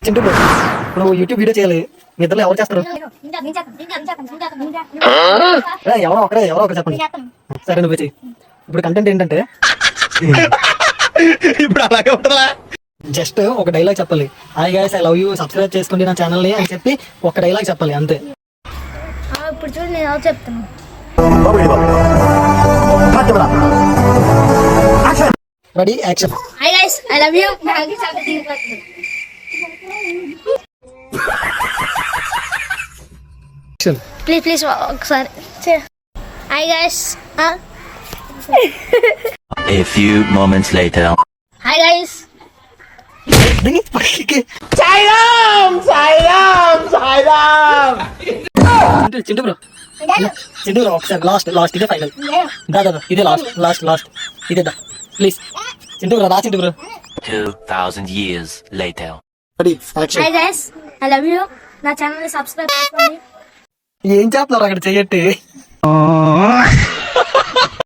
Chintu bro, ఇప్పుడు YouTube video చేయాలి, మీ ఇద్దరు ఎవరు చేస్తారు? ఎవరో ఒకరు చెప్పండి. సరే నువ్వు చెయ్యి. ఇప్పుడు కంటెంట్ ఏంటంటే ఇప్పుడు అలాగే ఉంటుందా? జస్ట్ ఒక డైలాగ్ చెప్పాలి. Hi guys I love you, subscribe చేసుకోండి నా ఛానల్ ని అని చెప్పి ఒక డైలాగ్ చెప్పాలి అంతే. ఇప్పుడు చూడు నేను ఎవరు చెప్తాను. Ready action. Hi guys I love you. Please ఒకసారి. Hi guys. A few moments later. Hi guys. Chintu bro ఒకసారి లాస్ట్ ఇదే ఫైనల్. దాదా ఇదే లాస్ట్ ఇదే దా ప్లీజ్. చింటూ బ్రో రా. Chintu bro 2000 years later. Ready action. Hi guys I love you. నా ఛానల్ ని సబ్స్క్రైబ్ చేసుకోండి. ఏం చేస్తున్నారు అక్కడ చెయ్యట్టి?